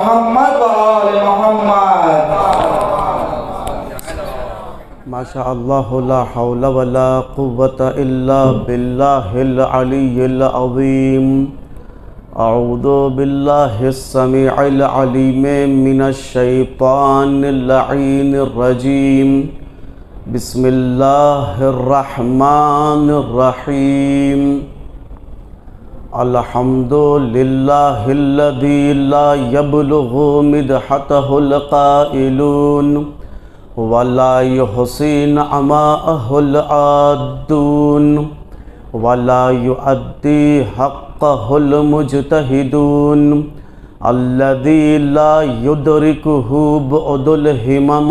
محمد و آل محمد. ما شاء اللہ لا حول ولا قوة الا باللہ العلی العظیم. اعوذ باللہ السمیع العلیم من الشیطان اللعین الرجیم. بسم اللہ الرحمن الرحیم. الحمد للہ الذی لا یبلغ مدحتہ القائلون ولا یحصی نعماءہ العادون ولا یؤدی حقہ المجتہدون الذی لا یدرکہ بعد الہمم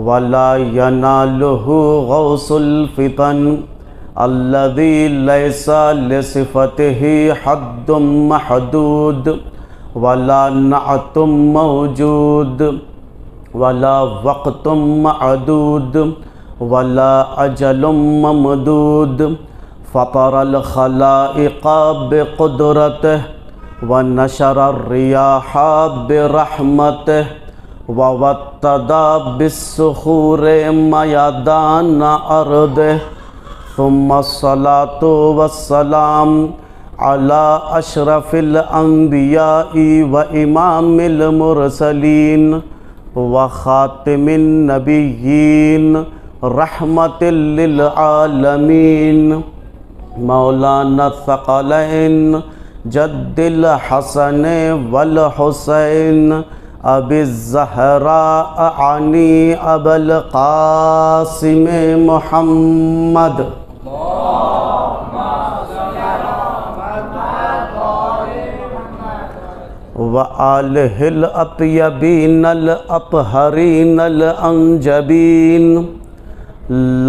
ولا ینالہ غوث الفتن الذي ليس لصفته حد محدود ولا نعت موجود ولا وقت معدود ولا أجل ممدود. فطر الخلائق بقدرته ونشر الرياح برحمته ووطد بالصخور ميدان أرضه. ثم الصلاة والسلام على أشرف الأنبياء وإمام المرسلين وخاتم النبيين رحمة للعالمين مولانا الثقلين جد الحسن والحسين أبي الزهراء عني أبا القاسم محمد. وآلہ الأطیبین الأطہرین الأنجبین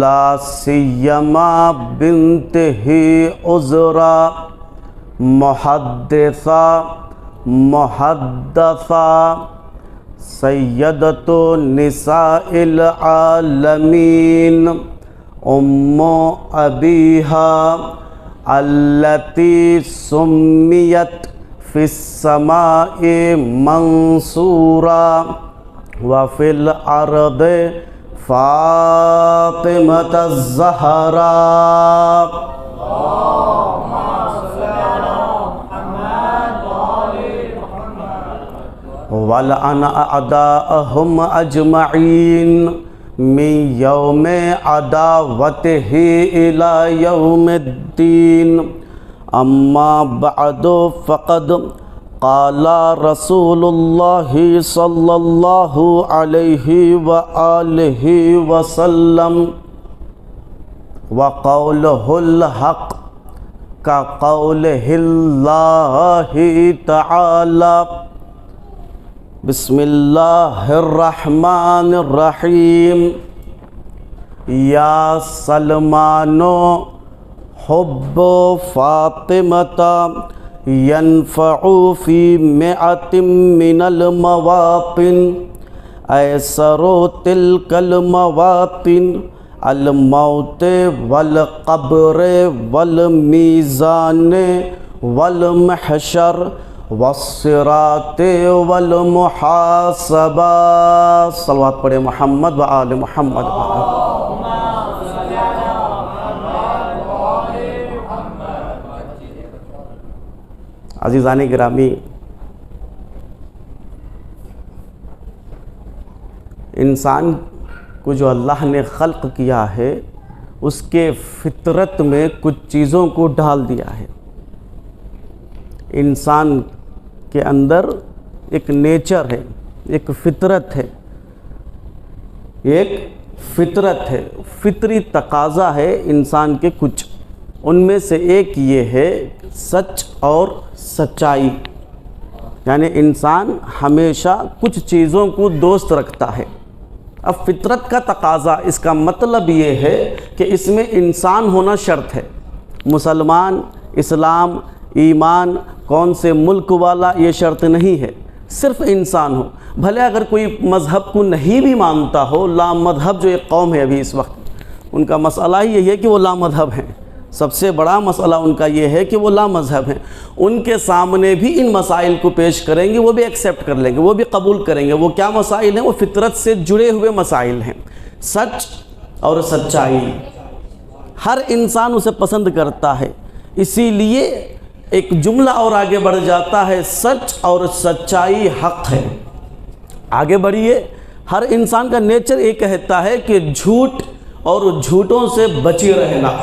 لا سیما بنتہ عذرا محدثا محدثا سیدۃ نساء العالمین ام ابیہا التی سمیت فی السماء منصورا وفی الارض فاطمۃ الزہراء. وَلَعَنَ أَعْدَاءَهُمْ أَجْمَعِينَ مِنْ يَوْمِ عَدَاوَتِهِ إِلَى يَوْمِ الدِّينِ. أَمَّا بَعْدُ فَقَدْ قَالَ رَسُولُ اللَّهِ صَلَّى اللَّهُ عَلَيْهِ وَآلِهِ وَسَلَّمَ وَقَوْلُهُ الْحَقُّ كَقَوْلِهِ اللَّهِ تَعَالَى. بسم اللہ الرحمن الرحیم. یا سلمانو حب فاطمۃ ینفع فی مئۃ من المواطن ایسر تلک المواطن الموت والقبر والمیزان والمحشر والصراط والمحاسبہ. صلوات پڑھے محمد و آل محمد. عزیزان گرامی، انسان کو جو اللہ نے خلق کیا ہے اس کے فطرت میں کچھ چیزوں کو ڈال دیا ہے. انسان کے اندر ایک نیچر ہے، ایک فطرت ہے، ایک فطرت ہے، فطری تقاضا ہے انسان کے کچھ. ان میں سے ایک یہ ہے سچ اور سچائی. یعنی انسان ہمیشہ کچھ چیزوں کو دوست رکھتا ہے. اب فطرت کا تقاضا، اس کا مطلب یہ ہے کہ اس میں انسان ہونا شرط ہے. مسلمان، اسلام، ایمان، کون سے ملک والا، یہ شرط نہیں ہے. صرف انسان ہو. بھلے اگر کوئی مذہب کو نہیں بھی مانتا ہو، لا مذہب جو ایک قوم ہے ابھی اس وقت، ان کا مسئلہ ہی یہی ہے کہ وہ لا مذہب ہیں. سب سے بڑا مسئلہ ان کا یہ ہے کہ وہ لا مذہب ہیں، ان کے سامنے بھی ان مسائل کو پیش کریں گے، وہ بھی ایکسیپٹ کر لیں گے، وہ بھی قبول کریں گے۔ وہ کیا مسائل ہیں؟ وہ فطرت سے جڑے ہوئے مسائل ہیں، سچ اور سچائی۔ ہر انسان اسے پسند کرتا ہے، اسی لیے ایک جملہ اور آگے بڑھ جاتا ہے، سچ اور سچائی حق ہے۔ آگے بڑھیے، ہر انسان کا نیچر یہ کہتا ہے کہ جھوٹ اور جھوٹوں سے بچے رہنا۔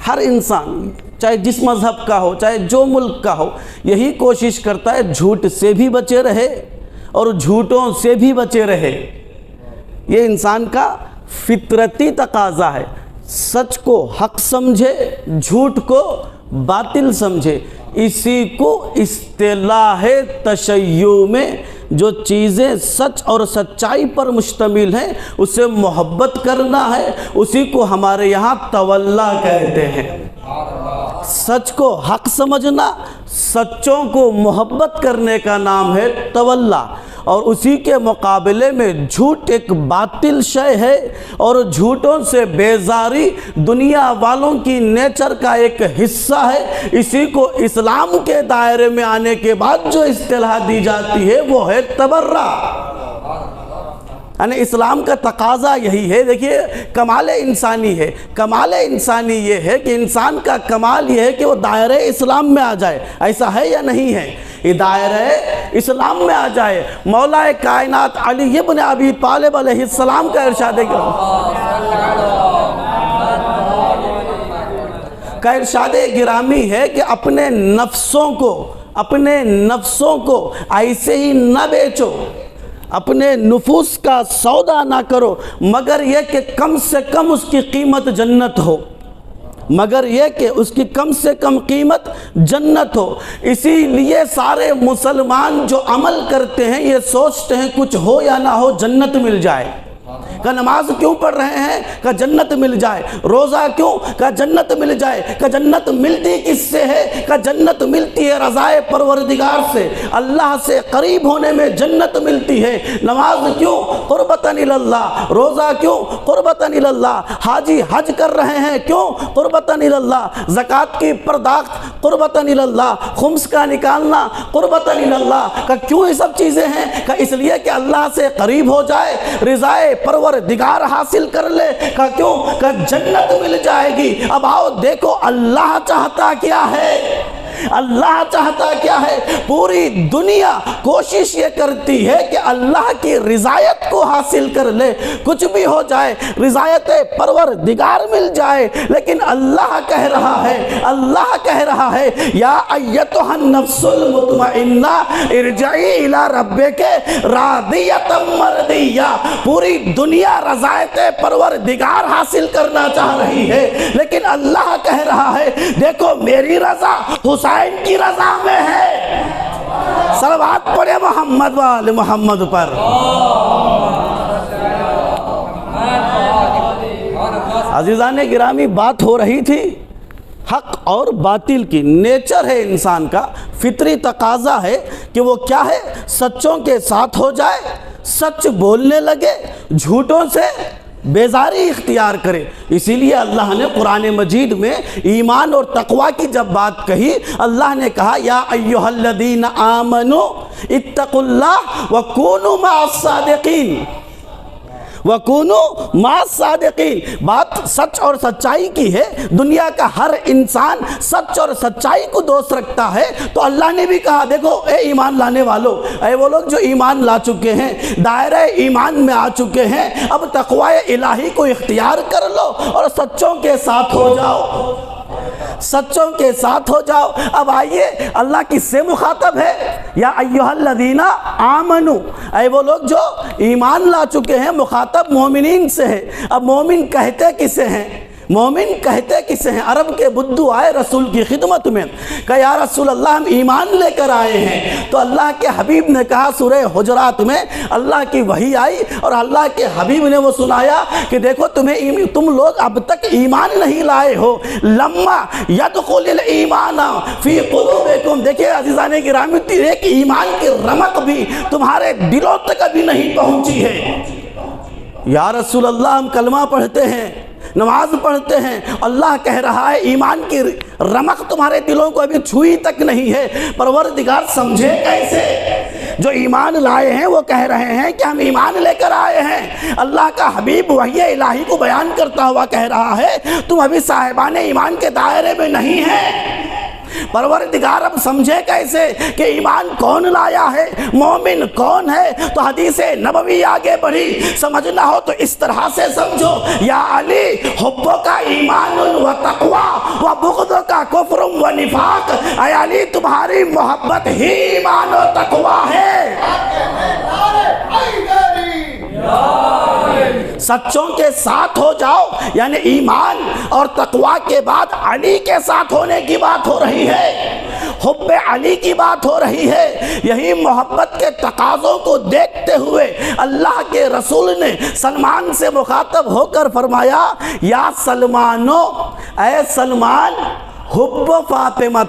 ہر انسان چاہے جس مذہب کا ہو، چاہے جو ملک کا ہو، یہی کوشش کرتا ہے جھوٹ سے بھی بچے رہے اور جھوٹوں سے بھی بچے رہے۔ یہ انسان کا فطرتی تقاضا ہے، سچ کو حق سمجھے، جھوٹ کو باطل سمجھے۔ اسی کو اصطلاح تشیع میں جو چیزیں سچ اور سچائی پر مشتمل ہیں اسے محبت کرنا ہے، اسی کو ہمارے یہاں تولا کہتے ہیں۔ سچ کو حق سمجھنا، سچوں کو محبت کرنے کا نام ہے تولا، اور اسی کے مقابلے میں جھوٹ ایک باطل شے ہے، اور جھوٹوں سے بیزاری دنیا والوں کی نیچر کا ایک حصہ ہے۔ اسی کو اسلام کے دائرے میں آنے کے بعد جو اصطلاح دی جاتی ہے وہ ہے تبرع۔ یعنی اسلام کا تقاضا یہی ہے۔ دیکھیے، کمال انسانی ہے، کمال انسانی یہ ہے کہ انسان کا کمال یہ ہے کہ وہ دائرہ اسلام میں آ جائے۔ ایسا ہے یا نہیں ہے؟ یہ دائرہ اسلام میں آ جائے۔ مولا کائنات علی ابن ابی طالب علیہ السلام کا ارشاد گرامی ہے کہ اپنے نفسوں کو ایسے ہی نہ بیچو، اپنے نفوس کا سودا نہ کرو، مگر یہ کہ کم سے کم اس کی قیمت جنت ہو، مگر یہ کہ اس کی کم سے کم قیمت جنت ہو۔ اسی لیے سارے مسلمان جو عمل کرتے ہیں یہ سوچتے ہیں کچھ ہو یا نہ ہو جنت مل جائے۔ کہ نماز کیوں پڑھ رہے ہیں؟ کہ جنت مل جائے۔ روزہ کیوں؟ کہ جنت مل جائے۔ کہ جنت ملتی کس سے ہے؟ کہ جنت ملتی ہے رضائے پروردگار سے، اللہ سے قریب ہونے میں جنت ملتی ہے۔ نماز کیوں؟ قربتاً اللہ۔ روزہ کیوں؟ قربتاً اللہ۔ حاجی حج کر رہے ہیں کیوں؟ قربتاً اللہ۔ زکوٰۃ کی پرداخت قربتاً اللہ۔ خمس کا نکالنا قربتاً اللہ۔ کہ کیوں یہ سب چیزیں ہیں؟ کہ اس لیے کہ اللہ سے قریب ہو جائے، رضائے پروردگار حاصل کر لے۔ کہ کیوں؟ کہ جنت مل جائے گی۔ اب آؤ دیکھو اللہ چاہتا کیا ہے؟ اللہ چاہتا کیا ہے؟ پوری دنیا کوشش یہ کرتی ہے کہ اللہ کی رضایت کو حاصل کر لے، کچھ بھی ہو جائے رضایت پروردگار مل جائے۔ لیکن اللہ کہہ رہا ہے یا ایتھا النفس المطمئنہ ارجعی الی ربک راضیۃ مرضیہ۔ پوری دنیا رضایت پروردگار حاصل کرنا چاہ رہی ہے، لیکن اللہ کہہ رہا ہے دیکھو میری رضا حسین کی رضا میں ہے۔ صلوات پڑھے محمد وآل محمد پر۔ عزیزان گرامی، بات ہو رہی تھی حق اور باطل کی۔ نیچر ہے انسان کا، فطری تقاضا ہے کہ وہ کیا ہے؟ سچوں کے ساتھ ہو جائے، سچ بولنے لگے، جھوٹوں سے بیزاری اختیار کرے۔ اسی لیے اللہ نے قرآن مجید میں ایمان اور تقوی کی جب بات کہی، اللہ نے کہا یا ایھا الذین آمنوا اتقوا اللہ وکونوا مع الصادقین، وَكُونُوا مَعَ الصَّادِقِينَ۔ بات سچ اور سچائی کی ہے۔ دنیا کا ہر انسان سچ اور سچائی کو دوست رکھتا ہے، تو اللہ نے بھی کہا دیکھو اے ایمان لانے والو، اے وہ لوگ جو ایمان لا چکے ہیں، دائرہ ایمان میں آ چکے ہیں، اب تقوی الہی کو اختیار کر لو اور سچوں کے ساتھ ہو جاؤ، سچوں کے ساتھ ہو جاؤ۔ اب آئیے اللہ کس سے مخاطب ہے؟ یا ایھا الذین آمنوا، اے وہ لوگ جو ایمان لا چکے ہیں، مخاطب مومنین سے ہے۔ اب مومن کہتے کسے ہیں؟ مومن کہتے کسے ہیں؟ عرب کے بدو آئے رسول کی خدمت میں کہ یا رسول اللہ ہم ایمان لے کر آئے ہیں۔ تو اللہ کے حبیب نے کہا، سورہ حجرات میں اللہ کی وحی آئی اور اللہ کے حبیب نے وہ سنایا کہ دیکھو تم لوگ اب تک ایمان نہیں لائے ہو، لما یدخل الایمان فی قلوبکم۔ دیکھیے عزیزان گرامی، ایک ایمان کی رمق بھی تمہارے دلوں تک ابھی نہیں پہنچی ہے۔ یا رسول اللہ ہم کلمہ پڑھتے ہیں، نماز پڑھتے ہیں، اللہ کہہ رہا ہے ایمان کی رمق تمہارے دلوں کو ابھی چھوئی تک نہیں ہے، پروردگار سمجھے کیسے؟ جو ایمان لائے ہیں وہ کہہ رہے ہیں کہ ہم ایمان لے کر آئے ہیں، اللہ کا حبیب وحی الہی کو بیان کرتا ہوا کہہ رہا ہے تم ابھی صاحبان ایمان کے دائرے میں نہیں ہیں۔ پروردگار اب سمجھے کیسے کہ ایمان کون لایا ہے، مومن کون ہے؟ تو حدیث نبوی آگے بڑھی، سمجھنا ہو تو اس طرح سے سمجھو، یا علی حبوں کا ایمان و تقوی و بغضوں کا کفر و نفاق، اے علی تمہاری محبت ہی ایمان و تقوی ہے۔ سچوں کے ساتھ ہو جاؤ، یعنی ایمان اور تقوی کے بعد علی کے ساتھ ہونے کی بات ہو رہی ہے، حب علی کی بات ہو رہی ہے۔ یہی محبت کے تقاضوں کو دیکھتے ہوئے اللہ کے رسول نے سلمان سے مخاطب ہو کر فرمایا، یا سلمانو، اے سلمان، حب فاطمہ،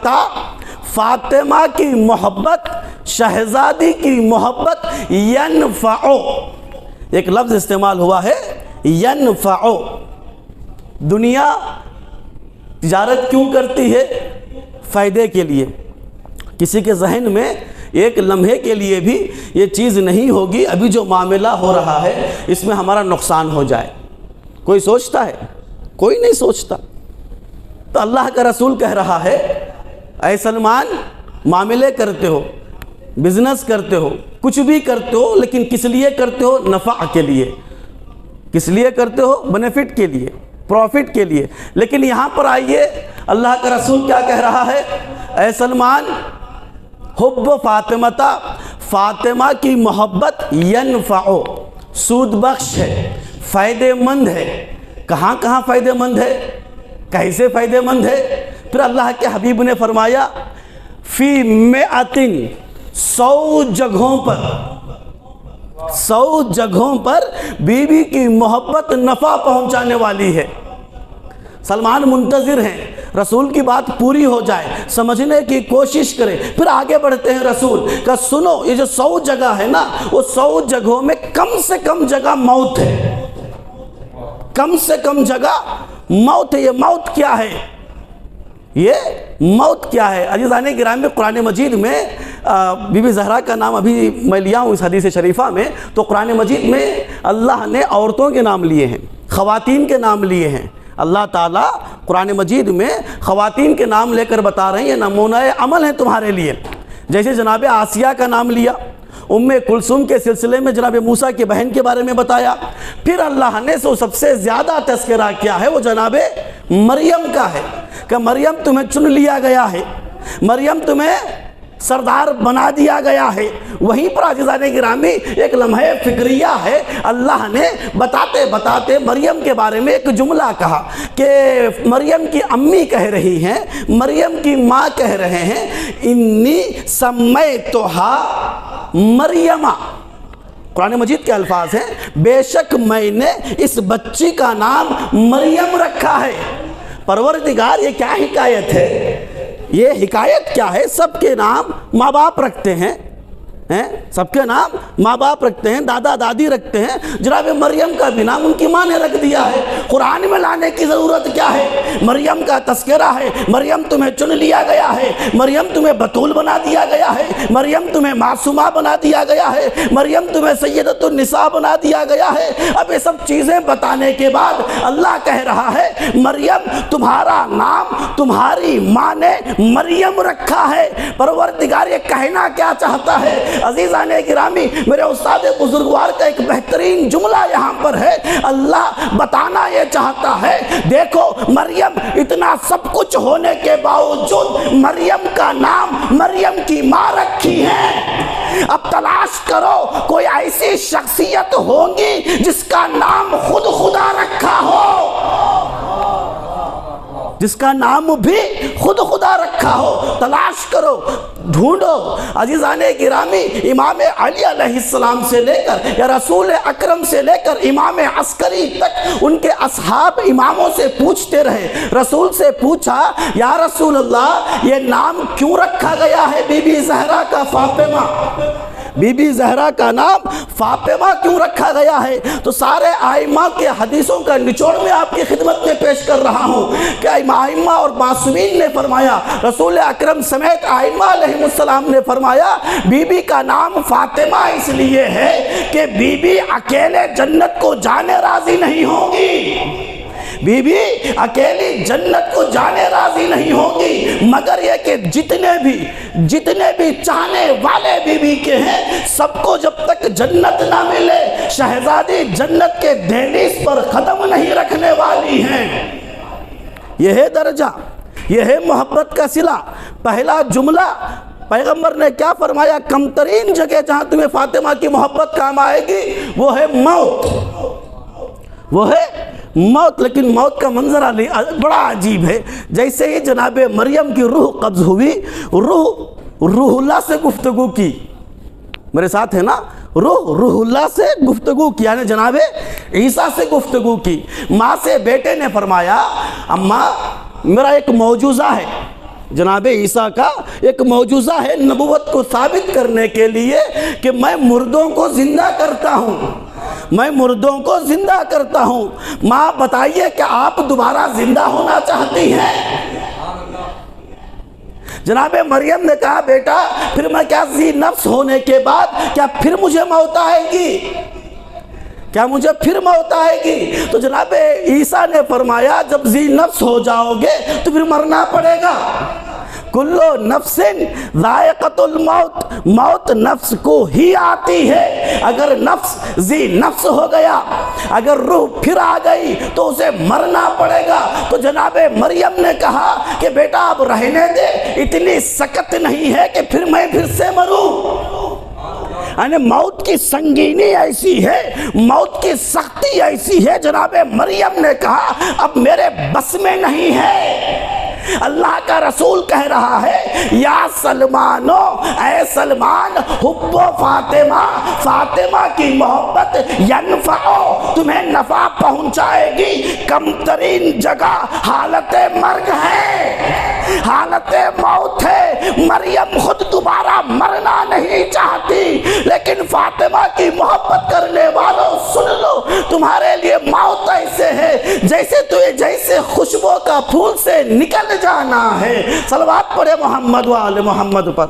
فاطمہ کی محبت، شہزادی کی محبت، ینفعو، ایک لفظ استعمال ہوا ہے ینفعو۔ دنیا تجارت کیوں کرتی ہے؟ فائدے کے لیے۔ کسی کے ذہن میں ایک لمحے کے لیے بھی یہ چیز نہیں ہوگی ابھی جو معاملہ ہو رہا ہے اس میں ہمارا نقصان ہو جائے۔ کوئی سوچتا ہے؟ کوئی نہیں سوچتا۔ تو اللہ کا رسول کہہ رہا ہے، اے سلمان، معاملے کرتے ہو، بزنس کرتے ہو، کچھ بھی کرتے ہو، لیکن کس لیے کرتے ہو؟ نفع کے لیے۔ کس لیے کرتے ہو؟ بینیفٹ کے لیے، پروفٹ کے لیے۔ لیکن یہاں پر آئیے، اللہ کا رسول کیا کہہ رہا ہے؟ اے سلمان، حب فاطمہ، فاطمہ کی محبت ینفعو، سود بخش ہے، فائدے مند ہے۔ کہاں کہاں فائدے مند ہے؟ کیسے فائدے مند ہے؟ پھر اللہ کے حبیب نے فرمایا، فی مئتن، 100 جگہوں پر، 100 جگہوں پر بیوی کی محبت نفع پہنچانے والی ہے۔ سلمان منتظر ہیں رسول کی بات پوری ہو جائے، سمجھنے کی کوشش کریں۔ پھر آگے بڑھتے ہیں رسول کہ سنو، یہ جو 100 جگہ ہے نا، وہ 100 جگہوں میں کم سے کم جگہ موت ہے، کم سے کم جگہ موت ہے۔ یہ موت کیا ہے؟ یہ موت کیا ہے؟ عزیزان گرامی، قرآن مجید میں بی بی زہرا کا نام ابھی میں لیا ہوں اس حدیث شریفہ میں، تو قرآن مجید میں اللہ نے عورتوں کے نام لیے ہیں، خواتین کے نام لیے ہیں۔ اللہ تعالیٰ قرآن مجید میں خواتین کے نام لے کر بتا رہے ہیں، یہ نمونہ عمل ہے تمہارے لیے۔ جیسے جناب آسیہ کا نام لیا، ام کلثوم کے سلسلے میں جناب موسیٰ کی بہن کے بارے میں بتایا، پھر اللہ نے سب سے زیادہ تذکرہ کیا ہے وہ جناب مریم کا ہے کہ مریم تمہیں چن لیا گیا ہے، مریم تمہیں سردار بنا دیا گیا ہے۔ وہیں پر عزیزان گرامی ایک لمحہ فکریہ ہے، اللہ نے بتاتے بتاتے مریم کے بارے میں ایک جملہ کہا کہ مریم کی امی کہہ رہی ہیں، مریم کی ماں کہہ رہے ہیں، انی سمیتھا مریم۔ قرآن مجید کے الفاظ ہیں، بے شک میں نے اس بچی کا نام مریم رکھا ہے۔ پروردگار یہ کیا حکایت ہے؟ یہ حکایت کیا ہے؟ سب کے نام ماں باپ رکھتے ہیں، سب کے نام ماں باپ رکھتے ہیں، دادا دادی رکھتے ہیں، جناب مریم کا بھی نام ان کی ماں نے رکھ دیا ہے۔ قرآن میں لانے کی ضرورت کیا ہے؟ مریم کا تذکرہ ہے، مریم تمہیں چن لیا گیا ہے، مریم تمہیں بطول بنا دیا گیا ہے، مریم تمہیں معصومہ بنا دیا گیا ہے، مریم تمہیں سیدۃ النساء بنا دیا گیا ہے۔ اب یہ سب چیزیں بتانے کے بعد اللہ کہہ رہا ہے، مریم تمہارا نام تمہاری ماں نے مریم رکھا ہے۔ پروردگار یہ کہنا کیا چاہتا ہے؟ عزیزان گرامی، میرے استاد بزرگوار کا ایک بہترین جملہ یہاں پر ہے، اللہ بتانا یہ چاہتا ہے، دیکھو مریم اتنا سب کچھ ہونے کے باوجود مریم کا نام مریم کی ماں رکھی ہے۔ اب تلاش کرو کوئی ایسی شخصیت ہوگی جس کا نام خود خدا رکھا ہو، جس کا نام بھی خود خدا رکھا ہو۔ تلاش کرو، ڈھونڈو۔ عزیزان گرامی، امام علی علیہ السلام سے لے کر یا رسول اکرم سے لے کر امام عسکری تک ان کے اصحاب اماموں سے پوچھتے رہے۔ رسول سے پوچھا، یا رسول اللہ یہ نام کیوں رکھا گیا ہے بی بی زہرا کا فاطمہ؟ بی بی زہرا کا نام فاطمہ کیوں رکھا گیا ہے؟ تو سارے آئمہ کے حدیثوں کا نچوڑ میں آپ کی خدمت میں پیش کر رہا ہوں کہ آئمہ اور معصومین نے فرمایا، رسول اکرم سمیت آئمہ علیہ السلام نے فرمایا بی بی کا نام فاطمہ اس لیے ہے کہ بی بی اکیلے جنت کو جانے راضی نہیں ہوگی، بی بی اکیلی جنت کو جانے راضی نہیں ہوگی، مگر یہ کہ جتنے بھی چاہنے والے بی بی کے ہیں سب کو جب تک جنت نہ ملے شہزادی جنت کے دہلیز پر قدم نہیں رکھنے والی ہیں۔ یہ ہے درجہ، یہ ہے محبت کا صلہ۔ پہلا جملہ پیغمبر نے کیا فرمایا؟ کم ترین جگہ جہاں تمہیں فاطمہ کی محبت کام آئے گی وہ ہے موت، وہ ہے موت۔ لیکن موت کا منظر بڑا عجیب ہے۔ جیسے ہی جناب مریم کی روح قبض ہوئی، روح اللہ سے گفتگو کی، میرے ساتھ ہے نا، روح اللہ سے گفتگو کی، یعنی جناب عیسیٰ سے گفتگو کی۔ ماں سے بیٹے نے فرمایا اماں میرا ایک معجزہ ہے، جناب عیسیٰ کا ایک معجزہ ہے نبوت کو ثابت کرنے کے لیے کہ میں مردوں کو زندہ کرتا ہوں، میں مردوں کو زندہ کرتا ہوں۔ ماں بتائیے کہ آپ دوبارہ زندہ ہونا چاہتی ہیں؟ جناب مریم نے کہا بیٹا پھر میں کیا ذی نفس ہونے کے بعد کیا پھر مجھے موت آئے گی؟ کیا مجھے پھر موت آئے گی؟ تو جناب عیسیٰ نے فرمایا جب ذی نفس ہو جاؤ گے تو پھر مرنا پڑے گا۔ کلو نفس ذائقۃ الموت، موت نفس کو ہی آتی ہے۔ اگر نفس ذی نفس ہو گیا، اگر روح پھر آ گئی تو اسے مرنا پڑے گا۔ تو جناب مریم نے کہا کہ بیٹا اب رہنے دے، اتنی سخت نہیں ہے کہ پھر میں پھر سے مروں۔ یعنی موت کی سنگینی ایسی ہے، موت کی سختی ایسی ہے، جناب مریم نے کہا اب میرے بس میں نہیں ہے۔ اللہ کا رسول کہہ رہا ہے یا سلمانو، اے سلمان، حب فاطمہ، فاطمہ کی محبت ینفعو، تمہیں نفع پہنچائے گی۔ کم ترین جگہ حالت مرگ ہے، حالت موت ہے۔ مریم خود دوبارہ مرنا نہیں چاہتی، لیکن فاطمہ کی محبت کرنے والوں سن لو، تمہارے لیے موت ایسے ہے جیسے خوشبو کا پھول سے نکل جانا ہے۔ صلوات پڑھے محمد و آل محمد پر۔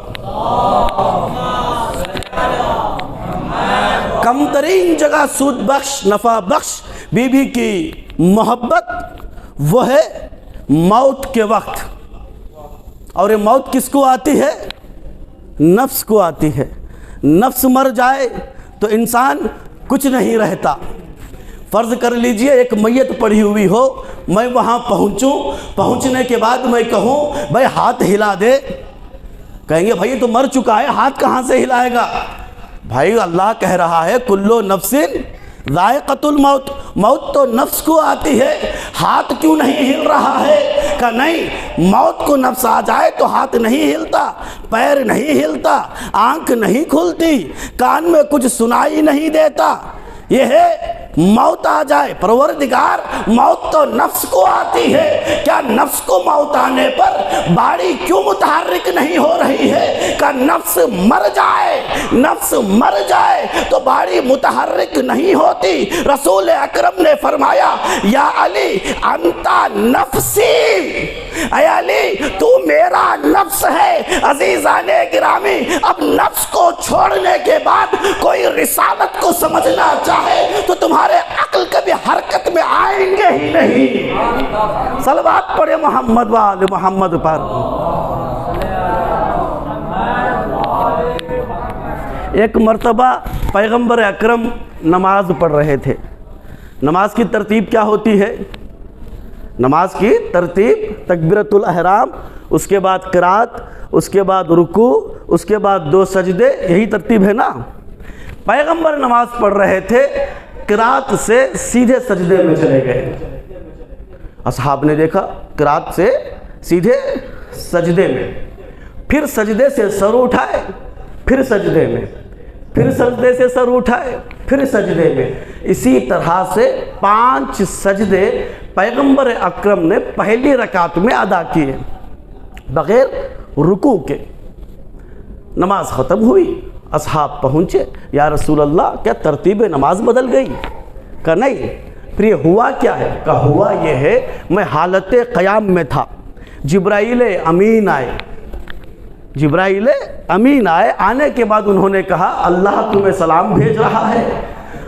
کم ترین جگہ سود بخش، نفع بخش بی بی کی محبت وہ ہے موت کے وقت۔ اور یہ موت کس کو آتی ہے؟ نفس کو آتی ہے۔ نفس مر جائے تو انسان کچھ نہیں رہتا۔ فرض کر لیجئے ایک میت پڑی ہوئی ہو، میں وہاں پہنچوں، پہنچنے کے بعد میں کہوں بھائی ہاتھ ہلا دے، کہیں گے بھائی یہ تو مر چکا ہے، ہاتھ کہاں سے ہلائے گا؟ بھائی اللہ کہہ رہا ہے کلو نفس ذائقۃ الموت، موت تو نفس کو آتی ہے، ہاتھ کیوں نہیں ہل رہا ہے؟ کہ نہیں، موت کو نفس آ جائے تو ہاتھ نہیں ہلتا، پیر نہیں ہلتا، آنکھ نہیں کھلتی، کان میں کچھ سنائی نہیں دیتا۔ یہ ہے موت آ جائے، پروردگار موت تو نفس کو آتی ہے، کیا نفس کو موت آنے پر باڑی کیوں متحرک نہیں ہو رہی ہے؟ کہ نفس مر جائے، نفس مر جائے تو باڑی متحرک نہیں ہوتی۔ رسول اکرم نے فرمایا یا علی انتا نفسی، اے علی تو میرا نفس ہے۔ عزیزان گرامی، اب نفس کو چھوڑنے کے بعد کوئی رسالت کو سمجھنا چاہے تو تمہارے عقل کبھی حرکت میں آئیں گے ہی نہیں۔ صلوات پڑھے محمد و آل محمد پر۔ ایک مرتبہ پیغمبر اکرم نماز پڑھ رہے تھے۔ نماز کی ترتیب کیا ہوتی ہے؟ نماز کی ترتیب تکبیرۃ الاحرام، اس کے بعد قرات، اس کے بعد رکوع، اس کے بعد 2 سجدے، یہی ترتیب ہے نا۔ پیغمبر نماز پڑھ رہے تھے، قرات سے سیدھے سجدے میں چلے گئے۔ اصحاب نے دیکھا قرات سے سیدھے سجدے میں، پھر سجدے سے سر اٹھائے، پھر سجدے میں، پھر سجدے سے سر اٹھائے، پھر سجدے میں۔ اسی طرح سے 5 سجدے پیغمبر اکرم نے پہلی رکعت میں ادا کیے بغیر رکوع کے۔ نماز ختم ہوئی، اصحاب پہنچے، یا رسول اللہ کیا ترتیب نماز بدل گئی؟ کہا نہیں، پھر یہ ہوا کیا ہے؟ کہا ہوا یہ ہے میں حالت قیام میں تھا، جبرائیل امین آئے، جبرائیل امین آئے، آنے کے بعد انہوں نے کہا اللہ تمہیں سلام بھیج رہا ہے،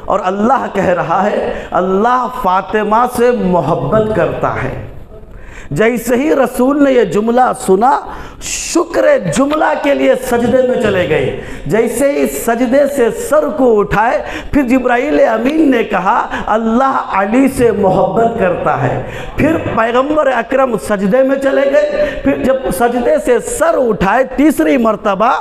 اور اللہ کہہ رہا ہے اللہ فاطمہ سے محبت کرتا ہے۔ جیسے ہی رسول نے یہ جملہ سنا، شکر جملہ کے لیے سجدے میں چلے گئے، جیسے ہی سجدے سے سر کو اٹھائے، پھر جبرائیل امین نے کہا اللہ علی سے محبت کرتا ہے۔ پھر پیغمبر اکرم سجدے میں چلے گئے، پھر جب سجدے سے سر اٹھائے تیسری مرتبہ،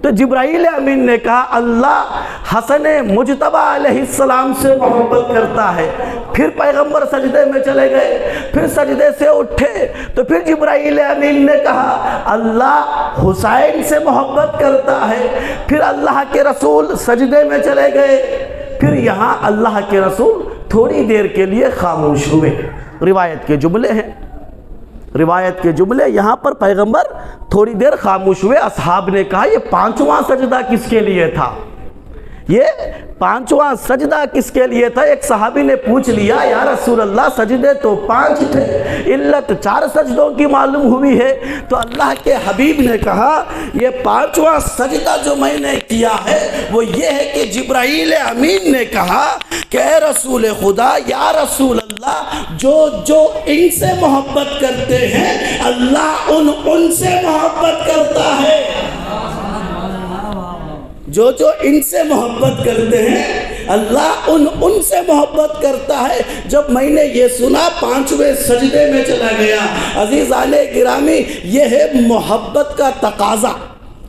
تو جبرائیل امین نے کہا اللہ حسن مجتبیٰ علیہ السلام سے محبت کرتا ہے۔ پھر پیغمبر سجدے میں چلے گئے، پھر سجدے سے اٹھے تو پھر جبرائیل امین نے کہا اللہ حسین سے محبت کرتا ہے۔ پھر اللہ کے رسول سجدے میں چلے گئے، پھر یہاں اللہ کے رسول تھوڑی دیر کے لیے خاموش ہوئے۔ روایت کے جملے ہیں، روایت کے جملے، یہاں پر پیغمبر تھوڑی دیر خاموش ہوئے۔ اصحاب نے کہا یہ پانچواں سجدہ کس کے لیے تھا؟ یہ پانچواں سجدہ کس کے لیے تھا؟ ایک صحابی نے پوچھ لیا یا رسول اللہ سجدے تو 5 تھے، علت 4 سجدوں کی معلوم ہوئی ہے۔ تو اللہ کے حبیب نے کہا یہ 5واں سجدہ جو میں نے کیا ہے وہ یہ ہے کہ جبرائیل امین نے کہا کہ اے رسول خدا، یا رسول اللہ، جو ان سے محبت کرتے ہیں اللہ ان سے محبت کرتا ہے۔ جو ان سے محبت کرتے ہیں اللہ ان سے محبت کرتا ہے۔ جب میں نے یہ سنا 5ویں سجدے میں چلا گیا۔ عزیزان گرامی، یہ ہے محبت کا تقاضا،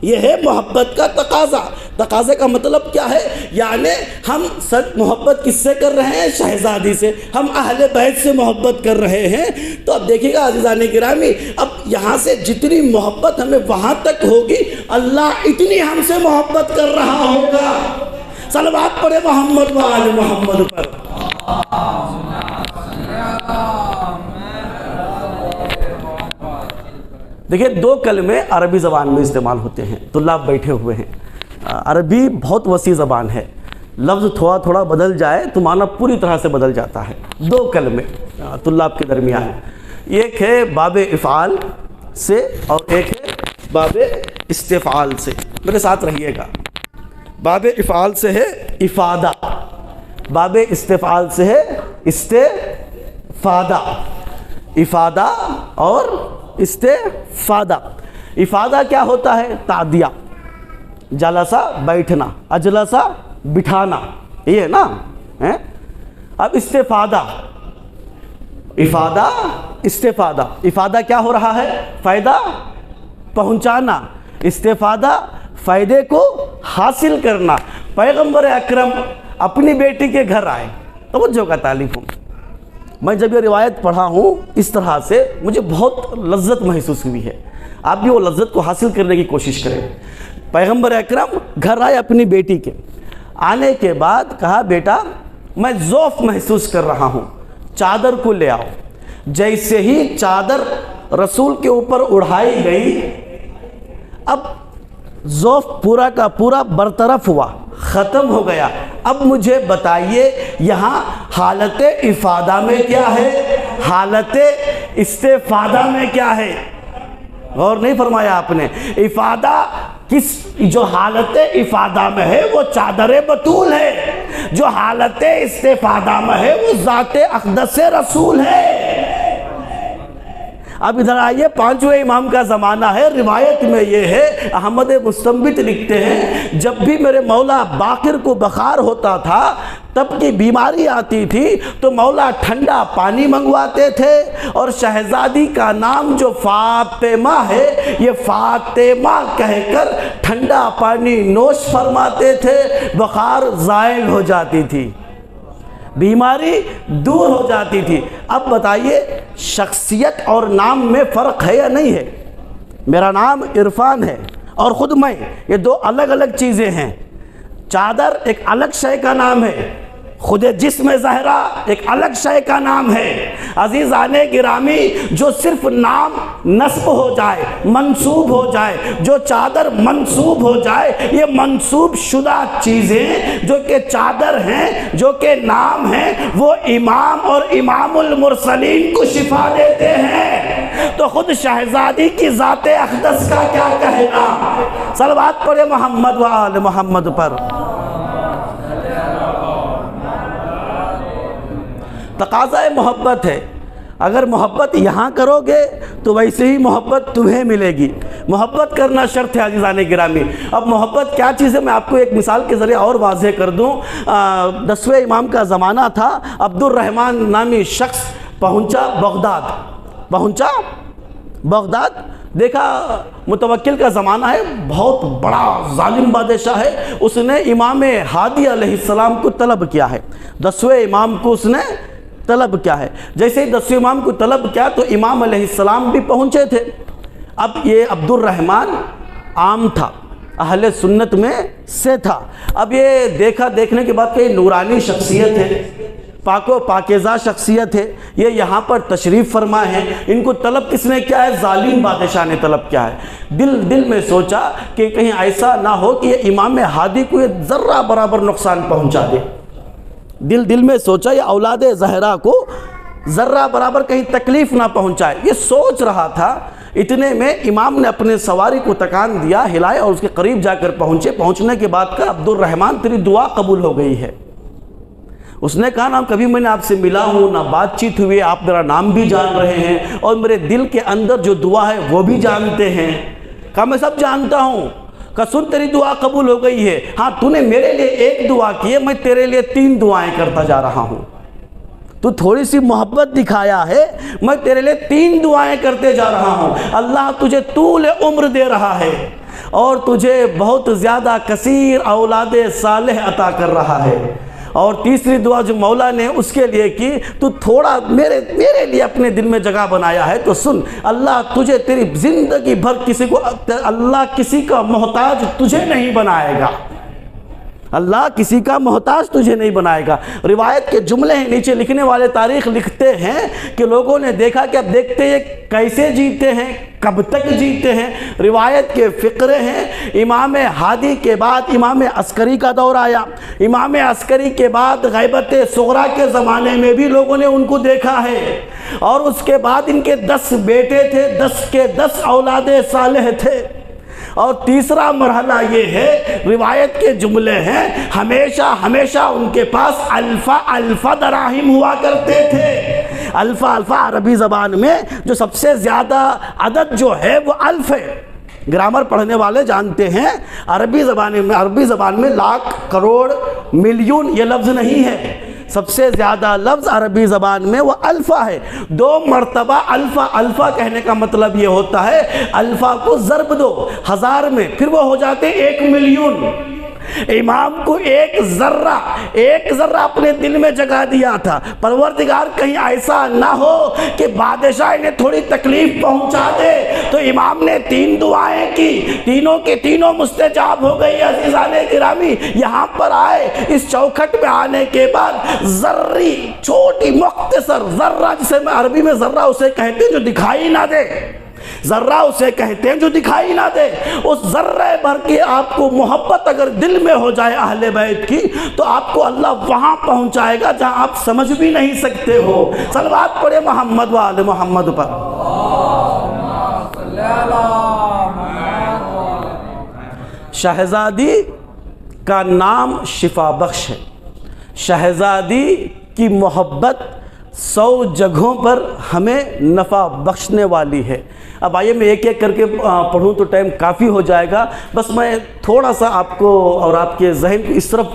یہ ہے محبت کا تقاضا۔ تقاضے کا مطلب کیا ہے؟ یعنی ہم محبت کس سے کر رہے ہیں؟ شہزادی سے، ہم اہل بیت سے محبت کر رہے ہیں۔ تو اب دیکھیے گا عزیزان گرامی، اب یہاں سے جتنی محبت ہمیں وہاں تک ہوگی، اللہ اتنی ہم سے محبت کر رہا ہوگا۔ صلوات پڑھے محمد و آل محمد پر۔ دیکھیں 2 کلمے عربی زبان میں استعمال ہوتے ہیں، طلاب بیٹھے ہوئے ہیں۔ عربی بہت وسیع زبان ہے، لفظ تھوڑا تھوڑا بدل جائے تو معنی پوری طرح سے بدل جاتا ہے۔ 2 کلمے طلاب کے درمیان، ایک ہے باب افعال سے اور ایک ہے باب استفعال سے۔ میرے ساتھ رہیے گا۔ باب افعال سے ہے افادہ، باب استفعال سے ہے استفادہ، افادہ اور استفادہ۔ افادہ کیا ہوتا ہے؟ تعدیہ، جلسہ بیٹھنا، اجلسہ بٹھانا، یہ ہے نا۔ اب استفادہ، افادہ استفادہ، افادہ کیا ہو رہا ہے؟ فائدہ پہنچانا، استفادہ فائدے کو حاصل کرنا۔ پیغمبر اکرم اپنی بیٹی کے گھر آئے، توجہ کا طالب ہوں، میں جب یہ روایت پڑھا ہوں اس طرح سے مجھے بہت لذت محسوس ہوئی ہے، آپ بھی وہ لذت کو حاصل کرنے کی کوشش کریں۔ پیغمبر اکرم گھر آئے اپنی بیٹی کے، آنے کے بعد کہا بیٹا میں ذوف محسوس کر رہا ہوں، چادر کو لے آؤ۔ جیسے ہی چادر رسول کے اوپر اڑھائی گئی، اب ذوف پورا کا پورا برطرف ہوا، ختم ہو گیا۔ اب مجھے بتائیے یہاں حالت افادہ میں کیا ہے، حالت استفادہ میں کیا ہے؟ غور نہیں فرمایا آپ نے؟ افادہ جو حالت افادہ میں ہے وہ چادر بطول ہے، جو حالت استفادہ میں ہے وہ ذات اقدس رسول ہے۔ اب ادھر آئیے، 5ویں امام کا زمانہ ہے، روایت میں یہ ہے، احمد مستنبط لکھتے ہیں جب بھی میرے مولا باقر کو بخار ہوتا تھا، تب کی بیماری آتی تھی تو مولا ٹھنڈا پانی منگواتے تھے، اور شہزادی کا نام جو فاطمہ ہے، یہ فاطمہ کہہ کر ٹھنڈا پانی نوش فرماتے تھے، بخار زائل ہو جاتی تھی، بیماری دور ہو جاتی تھی۔ اب بتائیے شخصیت اور نام میں فرق ہے یا نہیں ہے؟ میرا نام عرفان ہے اور خود میں، یہ 2 الگ الگ چیزیں ہیں۔ چادر ایک الگ شے کا نام ہے، خود جسم زہرا ایک الگ شے کا نام ہے۔ عزیزان گرامی، جو صرف نام نسب ہو جائے، منسوب ہو جائے، جو چادر منسوب ہو جائے، یہ منسوب شدہ چیزیں جو کہ چادر ہیں، جو کہ نام ہیں، وہ امام اور امام المرسلین کو شفا دیتے ہیں۔ تو خود شہزادی کی ذات اقدس کا کیا کہنا؟ صلوات پڑھے محمد و آل محمد پر۔ تقاضا محبت ہے، اگر محبت یہاں کرو گے تو ویسے ہی محبت تمہیں ملے گی۔ محبت کرنا شرط ہے عزیزان گرامی۔ اب محبت کیا چیز ہے، میں آپ کو ایک مثال کے ذریعے اور واضح کر دوں۔ 10ویں امام کا زمانہ تھا، عبد الرحمن نامی شخص پہنچا بغداد، دیکھا متوکل کا زمانہ ہے، بہت بڑا ظالم بادشاہ ہے، اس نے امام ہادی علیہ السلام کو طلب کیا ہے، 10ویں امام کو اس نے طلب کیا ہے۔ جیسے ہی 10ویں امام کو طلب کیا تو امام علیہ السلام بھی پہنچے تھے۔ اب یہ عبد الرحمن عام تھا، اہل سنت میں سے تھا۔ اب یہ دیکھنے کے بعد کہ یہ نورانی شخصیت ہے، پاک و پاکیزہ شخصیت ہے، یہ یہاں پر تشریف فرما ہے، ان کو طلب کس نے کیا ہے؟ ظالم بادشاہ نے طلب کیا ہے۔ دل میں سوچا کہ کہیں ایسا نہ ہو کہ یہ امام ہادی کو یہ ذرہ برابر نقصان پہنچا دے۔ دل میں سوچا یہ اولاد زہرا کو ذرہ برابر کہیں تکلیف نہ پہنچائے، یہ سوچ رہا تھا۔ اتنے میں امام نے اپنے سواری کو تکان دیا، ہلائے اور اس کے قریب جا کر پہنچنے کے بعد کہا عبد الرحمن تیری دعا قبول ہو گئی ہے۔ اس نے کہا نا کبھی میں نے آپ سے ملا ہوں، نہ بات چیت ہوئی، آپ میرا نام بھی جان رہے ہیں اور میرے دل کے اندر جو دعا ہے وہ بھی جانتے ہیں۔ کہا میں سب جانتا ہوں۔ کہا سن تیری دعا قبول ہو گئی ہے، ہاں تو نے میرے لیے ایک دعا کی ہے، میں تیرے لیے 3 دعائیں کرتا جا رہا ہوں۔ تو تھوڑی سی محبت دکھایا ہے، میں تیرے لیے 3 دعائیں کرتے جا رہا ہوں۔ اللہ تجھے طول عمر دے رہا ہے اور تجھے بہت زیادہ کثیر اولاد صالح عطا کر رہا ہے۔ اور تیسری دعا جو مولا نے اس کے لیے کی، تو تھوڑا میرے لیے اپنے دل میں جگہ بنایا ہے، تو سن، اللہ تجھے تیری زندگی بھر اللہ کسی کا محتاج تجھے نہیں بنائے گا، اللہ کسی کا محتاج تجھے نہیں بنائے گا۔ روایت کے جملے ہیں، نیچے لکھنے والے تاریخ لکھتے ہیں کہ لوگوں نے دیکھا کہ اب دیکھتے ہیں کیسے جیتے ہیں، کب تک جیتے ہیں۔ روایت کے فقرے ہیں، امام ہادی کے بعد امام عسکری کا دور آیا، امام عسکری کے بعد غیبت صغریٰ کے زمانے میں بھی لوگوں نے ان کو دیکھا ہے، اور اس کے بعد ان کے 10 بیٹے تھے، 10 کے 10 اولاد صالح تھے۔ اور تیسرا مرحلہ یہ ہے، روایت کے جملے ہیں، ہمیشہ ان کے پاس الفا دراہم ہوا کرتے تھے۔ الفا عربی زبان میں جو سب سے زیادہ عدد جو ہے وہ الف ہے۔ گرامر پڑھنے والے جانتے ہیں عربی زبان میں لاکھ، کروڑ، ملین یہ لفظ نہیں ہے، سب سے زیادہ لفظ عربی زبان میں وہ الفا ہے۔ 2 مرتبہ الفا کہنے کا مطلب یہ ہوتا ہے الفا کو ضرب دو 1000 میں، پھر وہ ہو جاتے 1 ملین۔ امام کو ایک ذرہ اپنے دل میں جگہ دیا تھا، پروردگار کہیں ایسا نہ ہو کہ بادشاہ انہیں تھوڑی تکلیف پہنچا دے، تو امام نے 3 دعائیں کی، تینوں کے تینوں مستجاب ہو گئی۔ عزیزان گرامی، یہاں پر آئے، اس چوکھٹ میں آنے کے بعد ذری چھوٹی مختصر ذرہ، جسے میں عربی میں ذرہ اسے کہتے ہیں جو دکھائی نہ دے، ذرہ اسے کہتے ہیں جو دکھائی نہ دے، اس ذرہ بھر کی آپ کو محبت اگر دل میں ہو جائے اہل بیت کی، تو آپ کو اللہ وہاں پہنچائے گا جہاں آپ سمجھ بھی نہیں سکتے ہو۔ صلوات پڑھے محمد و آل محمد پر۔ شہزادی کا نام شفا بخش ہے، شہزادی کی محبت 100 جگہوں پر ہمیں نفع بخشنے والی ہے۔ اب آئیے میں ایک کر کے پڑھوں تو ٹائم کافی ہو جائے گا، بس میں تھوڑا سا آپ کو اور آپ کے ذہن کو اس طرف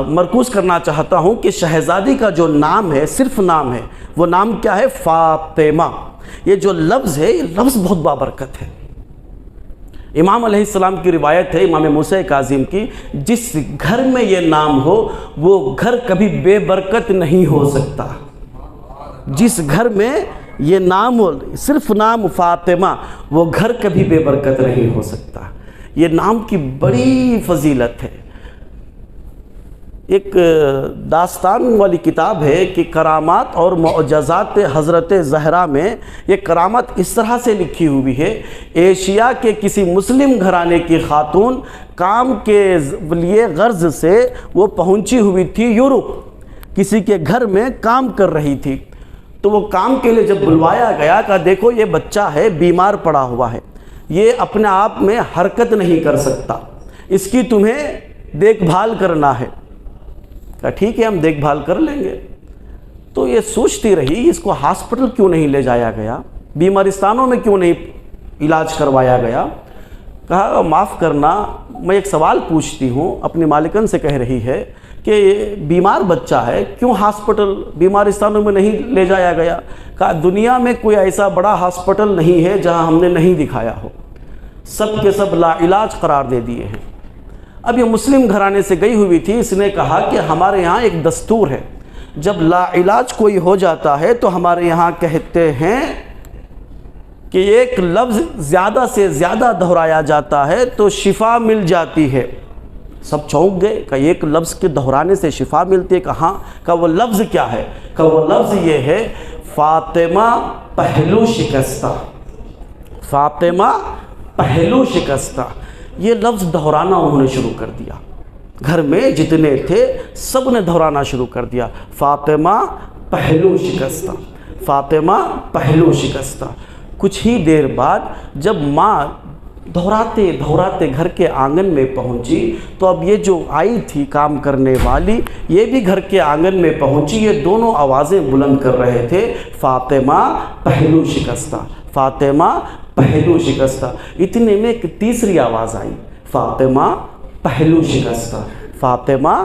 مرکوز کرنا چاہتا ہوں کہ شہزادی کا جو نام ہے، صرف نام ہے، وہ نام کیا ہے؟ فاطمہ۔ یہ جو لفظ ہے، یہ لفظ بہت بابرکت ہے۔ امام علیہ السلام کی روایت ہے، امام موسیٰ کاظم کی، جس گھر میں یہ نام ہو وہ گھر کبھی بے برکت نہیں ہو سکتا۔ جس گھر میں یہ نام ہو، صرف نام فاطمہ، وہ گھر کبھی بے برکت نہیں ہو سکتا۔ یہ نام کی بڑی فضیلت ہے۔ ایک داستان والی کتاب ہے کہ کرامات اور معجزات حضرت زہرا میں یہ کرامت اس طرح سے لکھی ہوئی ہے، ایشیا کے کسی مسلم گھرانے کی خاتون کام کے لیے غرض سے وہ پہنچی ہوئی تھی یورپ، کسی کے گھر میں کام کر رہی تھی، تو وہ کام کے لیے جب بلوایا گیا کہا دیکھو یہ بچہ ہے، بیمار پڑا ہوا ہے، یہ اپنے آپ میں حرکت نہیں کر سکتا، اس کی تمہیں دیکھ بھال کرنا ہے۔ کہا ٹھیک ہے ہم دیکھ بھال کر لیں گے۔ تو یہ سوچتی رہی اس کو ہاسپٹل کیوں نہیں لے جایا گیا، بیمارستانوں میں کیوں نہیں علاج کروایا گیا۔ کہا معاف کرنا میں ایک سوال پوچھتی ہوں، اپنی مالکن سے کہہ رہی ہے کہ بیمار بچہ ہے کیوں ہاسپٹل بیمارستانوں میں نہیں لے جایا گیا۔ کہا دنیا میں کوئی ایسا بڑا ہاسپٹل نہیں ہے جہاں ہم نے نہیں دکھایا ہو، سب کے سب لا علاج قرار دے دیے ہیں۔ اب یہ مسلم گھرانے سے گئی ہوئی تھی، اس نے کہا کہ ہمارے یہاں ایک دستور ہے، جب لا علاج کوئی ہو جاتا ہے تو ہمارے یہاں کہتے ہیں کہ ایک لفظ زیادہ سے زیادہ دہرایا جاتا ہے تو شفا مل جاتی ہے۔ سب چونک گئے کہ ایک لفظ کے دہرانے سے شفا ملتی ہے، کہاں کہ وہ لفظ کیا ہے، کہ وہ لفظ یہ ہے فاطمہ پہلو شکستہ، فاطمہ پہلو شکستہ۔ یہ لفظ دہرانا انہوں نے شروع کر دیا، گھر میں جتنے تھے سب نے دہرانا شروع کر دیا، فاطمہ پہلو شکستہ، فاطمہ پہلو شکستہ۔ کچھ ہی دیر بعد جب ماں دہراتے دہراتے گھر کے آنگن میں پہنچی تو اب یہ جو آئی تھی کام کرنے والی یہ بھی گھر کے آنگن میں پہنچی، یہ دونوں آوازیں بلند کر رہے تھے، فاطمہ پہلو شکستہ، فاطمہ پہلو شکستہ۔ اتنے میں ایک تیسری آواز آئی، فاطمہ پہلو شکستہ، فاطمہ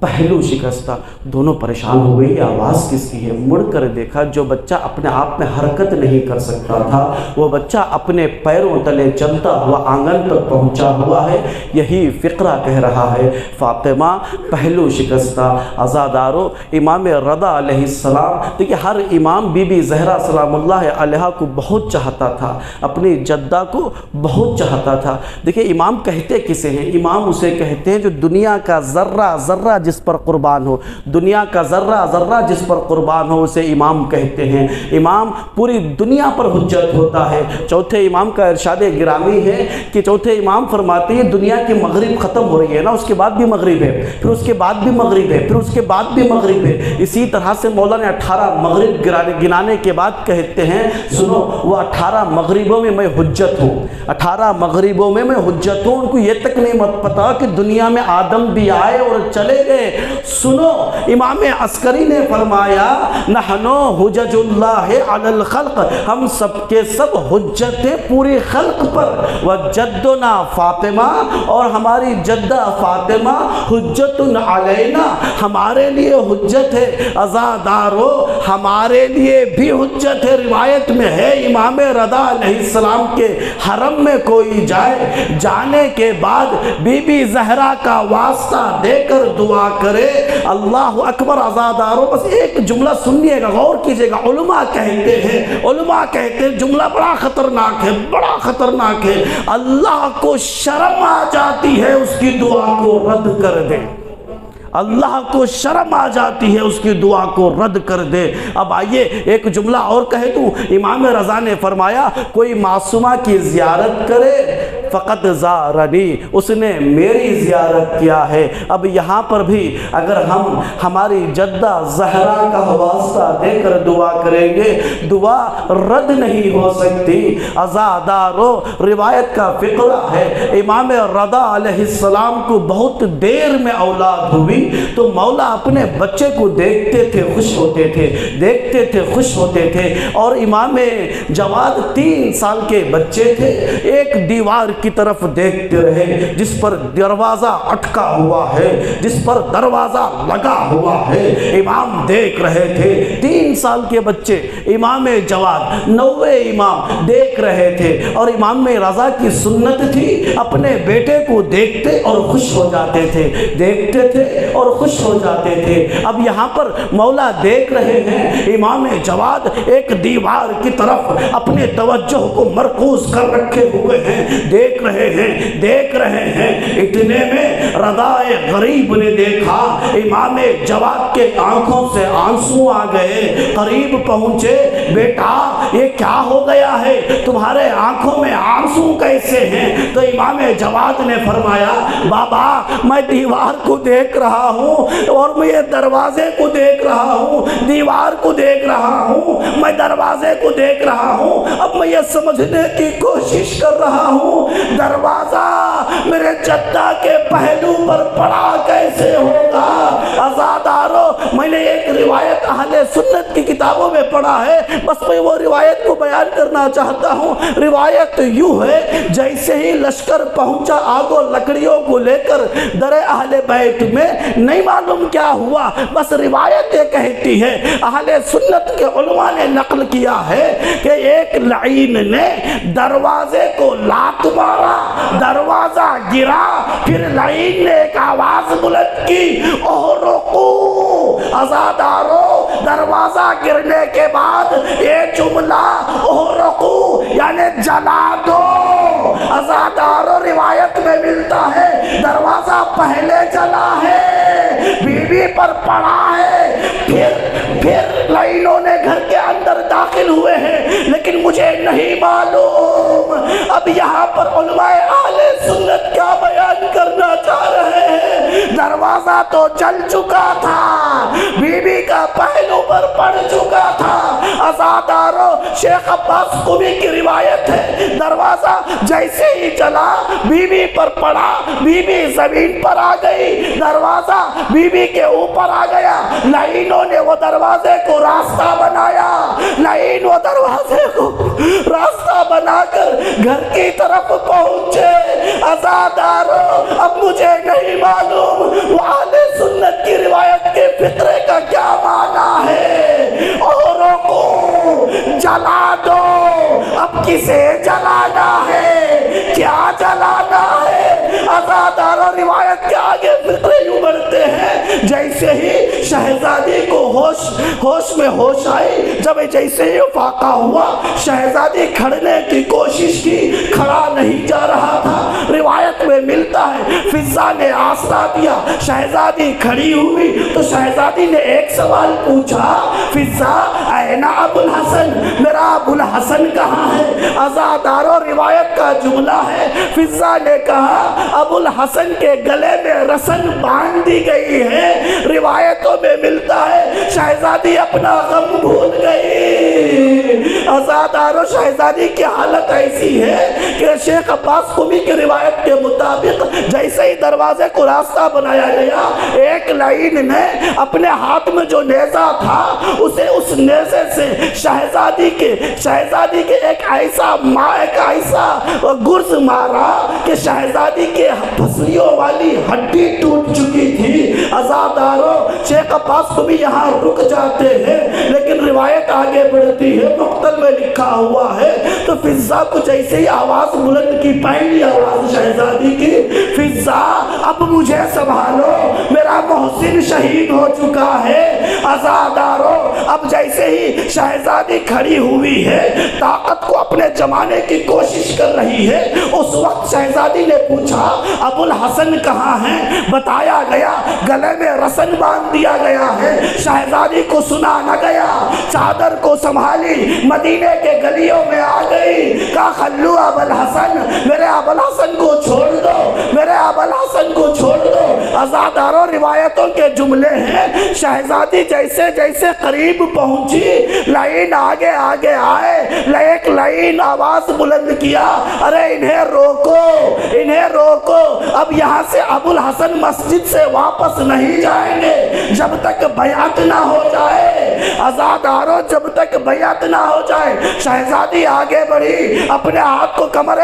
پہلو شکستہ۔ دونوں پریشان ہو گئی، آواز کس کی ہے؟ مڑ کر دیکھا جو بچہ اپنے آپ میں حرکت نہیں کر سکتا تھا وہ بچہ اپنے پیروں تلے چلتا ہوا آنگن تک پہنچا ہوا ہے۔ یہی فقرہ کہہ رہا ہے، فاطمہ پہلو شکستہ۔ عزادارو امام رضا علیہ السلام، دیکھیں ہر امام بی بی زہرا سلام اللہ علیہا کو بہت چاہتا تھا، اپنی جدہ کو بہت چاہتا تھا۔ دیکھیں امام کہتے کسے ہیں؟ امام اسے کہتے ہیں جو دنیا کا ذرہ ذرہ جس پر قربان ہو، دنیا کا ذرہ ذرہ جس پر قربان ہو اسے امام کہتے ہیں۔ امام پوری دنیا پر حجت ہوتا ہے۔ چوتھے امام کا ارشاد گرامی ہے کہ چوتھے امام فرماتے ہیں دنیا کی مغرب ختم ہو رہی ہے نا، اس کے بعد بھی مغرب ہے، پھر اس کے بعد بھی مغرب ہے، پھر اس کے بعد بھی مغرب ہے۔ اسی طرح سے مولا نے 18 مغرب گنانے کے بعد کہتے ہیں سنو وہ 18 مغربوں میں میں حجت ہوں، 18 مغربوں میں میں حجت ہوں۔ ان کو یہ تک نہیں مت پتا کہ دنیا میں آدم بھی آئے اور چلے گئے۔ سنو امام عسکری نے فرمایا نحنو حجج اللہ علی الخلق، ہم سب کے سب حجت ہیں پوری خلق پر، وجدنا فاطمہ، اور ہماری جدہ فاطمہ حجت علینا، ہمارے لیے حجت ہے۔ عزادارو ہمارے لیے بھی حجت ہے۔ روایت میں ہے امام رضا علیہ السلام کے حرم میں کوئی جائے، جانے کے بعد بی بی زہرا کا واسطہ دے کر دعا کرے اللہ اکبر۔ عزادارو بس ایک جملہ سنیے گا، غور کیجئے گا، علماء کہتے ہیں جملہ بڑا خطرناک ہے، بڑا خطرناک ہے۔ اللہ کو شرم آ جاتی ہے اس کی دعا کو رد کر دے، اللہ کو شرم آ جاتی ہے اس کی دعا کو رد کر دے۔ اب آئیے ایک جملہ اور کہہ دوں، امام رضا نے فرمایا کوئی معصومہ کی زیارت کرے فقط زارنی، اس نے میری زیارت کیا ہے۔ اب یہاں پر بھی اگر ہم ہماری جدہ زہرا کا واسطہ دے کر دعا کریں گے دعا رد نہیں ہو سکتی۔ عزادارو روایت کا فقرہ ہے امام رضا علیہ السلام کو بہت دیر میں اولاد ہوئی تو مولا اپنے بچے کو دیکھتے تھے خوش ہوتے تھے، دیکھتے تھے خوش ہوتے تھے۔ اور امام جواد 3 سال کے بچے تھے، ایک دیوار کی طرف دیکھتے رہے جس پر دروازہ اٹکا ہوا ہے، جس پر دروازہ لگا ہوا ہے، امام دیکھ رہے تھے۔ 3 سال کے بچے امام جواد 9ویں امام دیکھ رہے تھے، اور امام رضا کی سنت تھی اپنے بیٹے کو دیکھتے اور خوش ہو جاتے تھے، دیکھتے تھے اور خوش ہو جاتے تھے۔ اب یہاں پر مولا دیکھ رہے ہیں امام جواد ایک دیوار کی طرف اپنے توجہ کو مرکوز کر رکھے ہوئے ہیں، دیکھ رہے ہیں۔ اتنے میں رضائے غریب نے دیکھا، امام جواد کے آنکھوں سے آنسو آ گئے، قریب پہنچے، بیٹا یہ کیا ہو گیا ہے، تمہارے آنکھوں میں آنسو کیسے ہیں؟ تو امام جواد نے فرمایا بابا میں دیوار کو دیکھ رہا ہوں اور میں یہ دروازے کو دیکھ رہا ہوں، دیوار کو دیکھ رہا ہوں، میں دروازے کو دیکھ رہا ہوں، اب میں یہ سمجھنے کی کوشش کر رہا ہوں دروازہ میرے جدہ کے پہلو پر پڑا کیسے ہوگا۔ عزادارو میں نے ایک روایت اہل سنت کی کتابوں میں پڑھا ہے، بس میں وہ روایت کو بیان کرنا چاہتا ہوں۔ روایت یوں ہے جیسے ہی لشکر پہنچا آگ و لکڑیوں کو لے کر در اہل بیت میں، نہیں معلوم کیا ہوا، بس روایت یہ کہتی ہے، اہل سنت کے علماء نے نقل کیا ہے کہ ایک لعین نے دروازے کو لات مارا، دروازہ گرا، پھر لعین نے ایک آواز بلند کی احرقو۔ عزادارو دروازہ گرنے کے بعد یہ جملہ احرقو یعنی جلا دو۔ عزادارو روایت میں ملتا ہے دروازہ پہلے جلا ہے، بیوی پر پڑا ہے، پھر لائنوں نے گھر کے اندر داخل ہوئے ہیں، لیکن مجھے نہیں معلوم اب یہاں پر علماء اہل سنت کیا بیان کرنا چاہ رہے ہیں۔ دروازہ تو جل چکا تھا، بیوی کا پہلو پر پڑ چکا تھا۔ عزادارو شیخ عباس قمی کی روایت ہے، دروازہ جیسے ہی جلا بیوی پر پڑا، بیوی زمین پر آ گئی، دروازہ بیوی کے اوپر آ گیا، لائنوں نے وہ دروازے کو راستہ بنایا، لائن وہ دروازے کو راستہ بنا کر گھر کی طرف پہنچے۔ عزادارو اب مجھے نہیں معلوم وہ اہل سنت کی روایت کے فطرے کا کیا معنی ہے۔ احرقو جلا دو، اب کسے جلانا ہے، کیا جلانا ہے؟ عزادارو روایت کے آگے فطرے یوں بڑھتے ہیں جیسے ہی شہزادی کو ہوش میں ہوش آئی، جب جیسے ہی فاقہ ہوا شہزادی کھڑنے کی کوشش کی، کھڑا نہیں جا رہا تھا۔ روایت میں ملتا ہے فضا نے آسرا دیا، شہزادی کھڑی ہوئی تو شہزادی نے ایک سوال پوچھا، فضا اینا ابو الحسن، میرا ابو الحسن کہاں ہے؟ عزادارو روایت کا جملہ ہے فضا نے کہا ابو الحسن کے گلے میں رسن باندھ دی گئی ہے۔ روایتوں میں ملتا ہے شہزادی اپنا غم بھول گئی۔ عزادارو شہزادی کی حالت ایسی ہے کہ شیخ عباس قمی کی روایت کے مطابق جیسے ہی دروازے کو راستہ بنایا گیا، ایک لائن نے اپنے ہاتھ میں جو نیزہ تھا اسے اس نیزے سے شہزادی کے ایک ایسا گرز مارا کہ شہزادی کے پھسلیوں والی ہڈی ٹوٹ چکی تھی۔ عزادارو شیخ عباس قمی یہاں رک جاتے ہیں، لیکن روایت آگے بڑھتی ہے، مقتل میں لکھا ہوا ہے تو فضا کو جیسے ہی آواز بلند کی، پہلی آواز شہزادی کی، فضا اب مجھے سنبھالو، میرا محسن شہید ہو چکا ہے۔ عزادارو اب جیسے ہی شہزادی کھڑی ہوئی ہے، طاقت کو اپنے جمانے کی کوشش کر رہی ہے، اس وقت شہزادی نے پوچھا ابو الحسن کہاں ہیں؟ بتایا گیا گلے میں رسن باندھ دیا گیا ہے۔ شہزادی کو سنا نہ گیا، چادر کو سنبھالی، مدینے کے گلیوں میں آ گئی، کہا خلو ابو الحسن، میرے ابو الحسن کو چھوڑ دو، میرے ابو الحسن کو چھوڑ دو۔ عزادارو روایتوں کے جملے ہیں شہزادی جیسے جیسے قریب پہنچی، لائن آگے آئے، ایک لائن آواز بلند کیا، ارے انہیں روکو، اب یہاں سے ابو الحسن مسجد سے واپس نہیں جائیں گے جب تک بیعت نہ ہو جائے۔ عزادارو جب تک بیعت نہ ہو جائے، شہزادی آگے بڑھی، اپنے ہاتھ کو کمر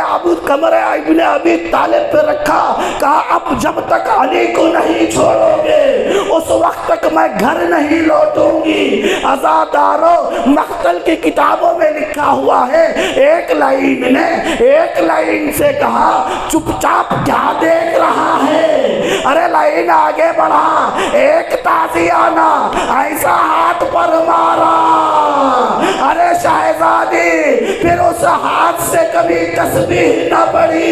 ابن ابی طالب پہ رکھا، کہا اب جب تک علی کو نہیں چھوڑو گے اس وقت تک میں گھر نہیں لوٹوں گی۔ عزادارو مقتل کی کتابوں میں لکھا ہوا ہے ایک لائن نے ایک لائن سے کہا چپ چاپ کیا دیکھ رہا ہے؟ ارے لائن آگے بڑھا، ایک تازیانہ ایسا ہاتھ پر مارا، ارے شہزادی پھر اس ہاتھ سے کبھی تسبیح نہ پڑی۔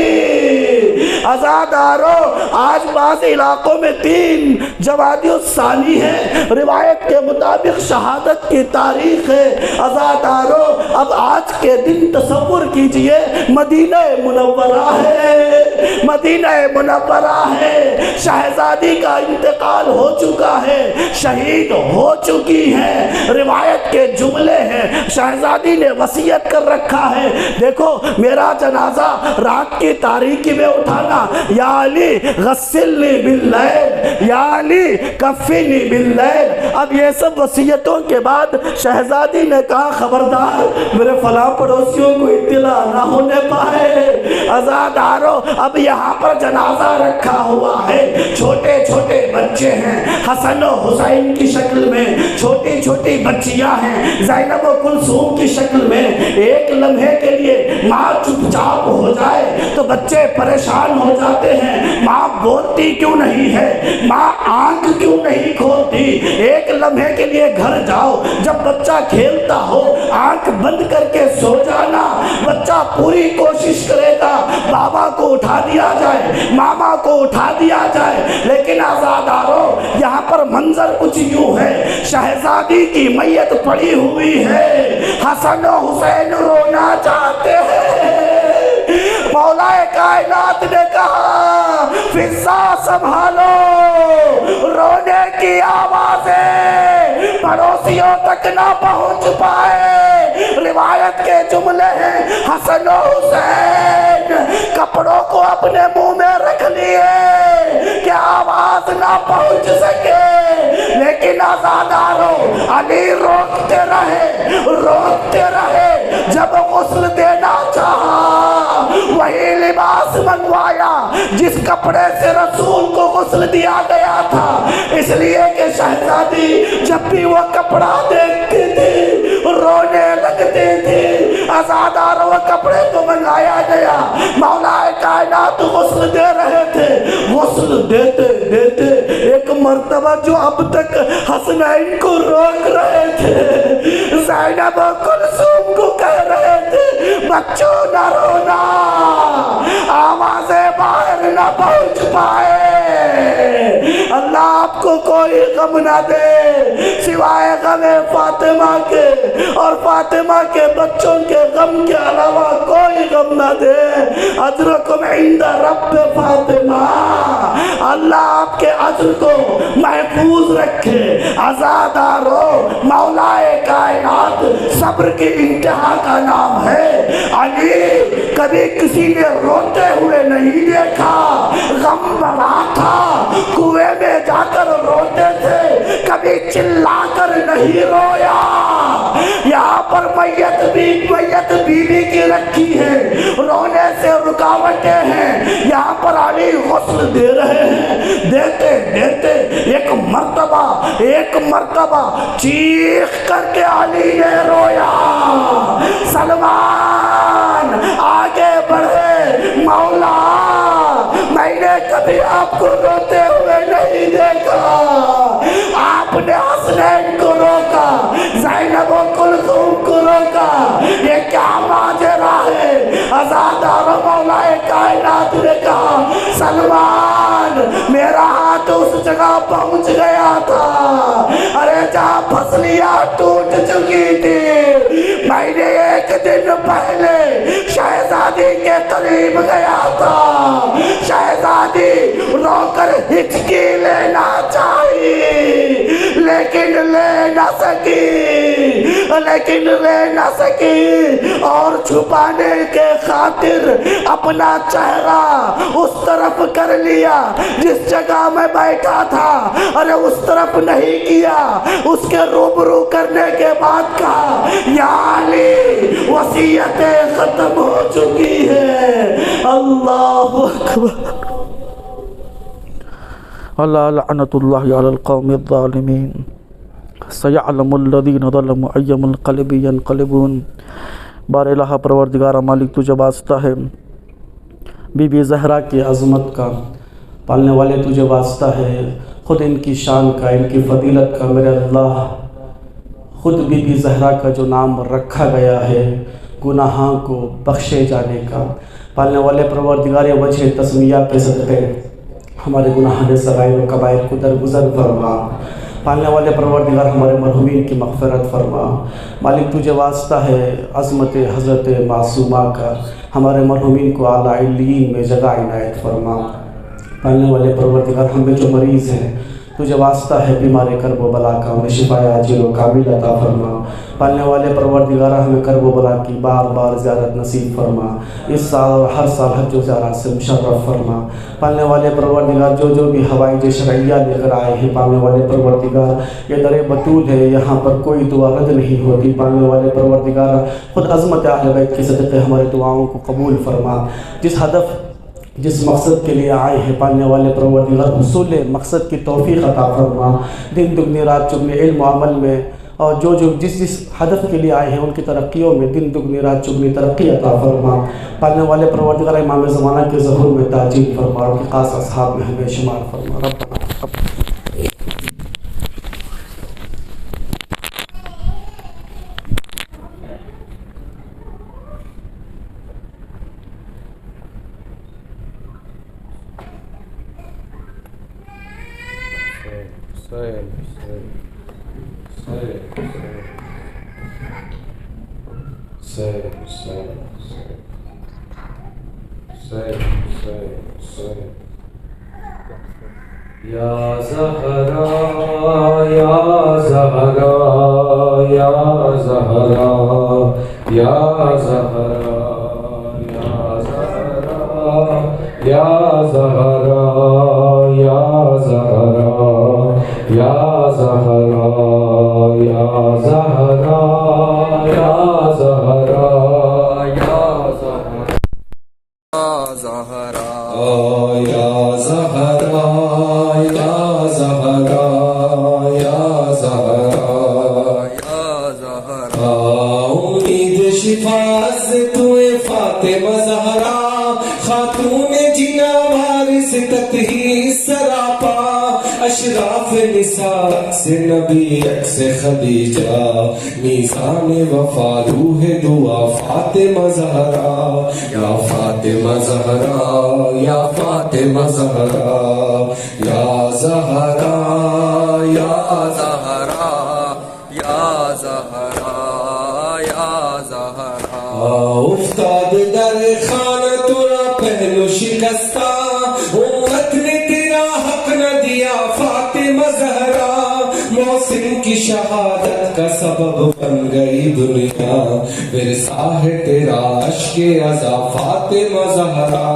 عزادارو، آج بعض علاقوں میں 3 جمادی الثانی ہے، روایت کے مطابق شہادت کی تاریخ ہے۔ عزادارو، اب آج کے دن تصور کیجئے مدینہ منورہ ہے، مدینہ منورہ ہے، شہزادی کا انتقال ہو چکا ہے، شہید ہو چکی ہے۔ روایت کے جملے ہیں، شہزادی نے وصیت کر رکھا ہے، دیکھو میرا جنازہ رات کی تاریکی میں اٹھانا، یا علی غسلنی باللیل، یا علی کفنی باللیل۔ اب یہ سب وصیتوں کے بعد شہزادی نے کہا خبردار میرے فلاں پڑوسیوں کو اطلاع نہ ہونے پائے۔ عزادارو، اب یہاں پر جنازہ رکھا ہوا ہے، چھوٹے چھوٹے بچے ہیں، حسن و حسین کی شکل میں، چھوٹی چھوٹی بچیاں ہیں زینب و کلثوم کی شکل میں۔ ایک لمحے کے لیے ماں چپ چاپ ہو جائے تو بچے پریشان ہو جاتے ہیں، ماں بولتی کیوں نہیں ہے، ماں آنکھ کیوں نہیں کھولتی۔ ایک لمحے کے لیے گھر جاؤ، جب بچہ کھیلتا ہو آنکھ بند کر کے سو جانا، بچہ پوری کوشش کرے گا بابا کو اٹھا دیا جائے، ماما کو اٹھا دیا جائے، لیکن عزادارو یہاں پر منظر کچھ یوں ہے، شہزادی کی میت پڑی ہوئی ہے، حسن و حسین رونا چاہتے ہیں۔ مولا کائنات نے کہا فضا سنبھالو، رونے کی آوازیں پڑوسیوں تک نہ پہنچ پائے۔ روایت کے جملے ہیں، حسن و حسین کپڑوں کو اپنے منہ میں رکھ لیے کہ آواز نہ پہنچ سکے، لیکن عزادارو علی روکتے رہے، جب غسل دینا چاہا وہی لباس منگوایا جس کپڑے سے رسول کو غسل دیا گیا تھا، اس لیے کہ شہزادی جب بھی وہ کپڑا دیکھتی تھی رونے لگتی تھی۔ عزادارو کپڑے کو منگایا گیا، مولا کائنات غسل دے رہے تھے، غسل دیتے دیتے ایک مرتبہ جو اب تک حسنین کو روک رہے تھے، زینب و کلثوم کو کہہ رہے تھے بچوں نہ رونا، آوازیں باہر نہ پہنچ پائے، اللہ آپ کو کوئی غم نہ دے سوائے غم فاطمہ کے، اور فاطمہ کے بچوں کے غم کے علاوہ کوئی غم نہ دے۔ اجرکم عند رب فاطمہ، اللہ آپ کے اجر کو محفوظ رکھے۔ عزادارو، مولا کائنات صبر کی انتہا کا نام ہے۔ علی کبھی کسی نے روتے ہوئے نہیں دیکھا، غم بڑا تھا، کنویں میں جا کر روتے تھے، کبھی چلا کر نہیں رویا۔ یہاں پر میت بیوی کی رکھی ہے، رونے سے رکاوٹیں ہیں، یہاں پر علی غسل دے رہے ہیں، دیتے دیتے ایک مرتبہ چیخ کر کے علی نے رویا، سلمان آگے بڑھے، مولا میں نے کبھی آپ کو روتے ہوئے نہیں دیکھا، آپ نے حسنین کو روکا، زینب و کلثوم کو روکا، یہ کیا ماجرا ہے؟ عزادارو، مولا کائنات نے کہا سلمان میرا ہاتھ اس جگہ پہنچ گیا تھا، ارے جہاں پھسلیاں ٹوٹ چکی تھی، میں نے ایک دن پہلے شہزادی کے قریب گیا تھا، شہزادی رو کر ہچکی لینا چاہی لیکن لے نہ سکی، اور چھپانے کے خاطر اپنا چہرہ اس طرف کر لیا جس جگہ میں بیٹھا تھا، ارے اس طرف نہیں کیا، اس کے روبرو کرنے کے بعد کہا یا علی وصیتیں ختم ہو چکی ہے۔ اللہ اکبر، اللہ لعنت اللہ علی القوم الظالمین، سیعلم الذین ظلموا ای منقلب ینقلبون۔ بار الہ پروردگارہ مالک تجھے واسطہ ہے بی بی زہرا کی عظمت کا، پالنے والے تجھے واسطہ ہے خود ان کی شان کا، ان کی فضیلت کا میرے اللہ، خود بی بی زہرا کا جو نام رکھا گیا ہے گناہوں کو بخشے جانے کا، پالنے والے پروردگار وجہ تسمیہ کے صدقے ہمارے گناہان صغائر و کبائر کو درگزر فرما، پالنے والے پروردگار ہمارے مرحومین کی مغفرت فرما۔ مالک تجھے واسطہ ہے عظمت حضرت معصومہ کا، ہمارے مرحومین کو اعلیٰ علیین میں جگہ عنایت فرما۔ پالنے والے پروردگار ہم میں جو مریض ہیں تجھے واسطہ ہے بیمار کرب و بلا کا، انہیں شفا عاجل و کامل عطا فرما۔ پالنے والے پروردگار ہمیں کرب و بلا کی بار بار زیارت نصیب فرما، اس سال اور ہر سال حج و زیارت سے مشرف فرما۔ پالنے والے پروردگار جو بھی حوائج شرعیہ لے کر آئے ہیں، پالنے والے پروردگار یہ در بطول ہے، یہاں پر کوئی دعا رد نہیں ہوتی۔ پالنے والے پروردگار خود عظمت اہل بیت کے صدقے ہمارے دعاؤں کو قبول فرما۔ جس مقصد کے لیے آئے ہیں پالنے والے پروردگار حصول مقصد کی توفیق عطا فرما، دن دگنی رات چگنی علم و عمل میں، اور جس ہدف کے لیے آئے ہیں ان کی ترقیوں میں دن دگنی رات چگنی ترقی عطا فرما۔ پالنے والے پروردگار امام زمانہ کے ظہور میں تاجیل فرما، اور ان کے خاص اصحاب میں ہمیں شمار فرما۔ ربنا یا زہرا یا زہرا یا زہرا یا زہرا یا زہرا یا زہرا یا زہرا یا زہرا یا زہرا یا زہرا یا زہرا یا زہرا یا زہرا یا زہرا یا زہرا امید شفا سے تو فاطمہ زہرا خاتون جنا وارث تطہیر سراپا اشراف نساء سے نبی عکس خدیجہ میزان وفا روح دعا فاطمہ زہرا یا فاطمہ زہرا یا فاطمہ زہرا یا زہرا یا زہرا یا زہرا یا زہرا افتاد در خانہ ترا پہلو شکستہ امت نے تیرا حق نہ دیا فاطمہ زہرا محسن کی شہادت کا سبب بن گئی دنیا ورثہ ہے تیرا عشق عزا فاطمہ زہرا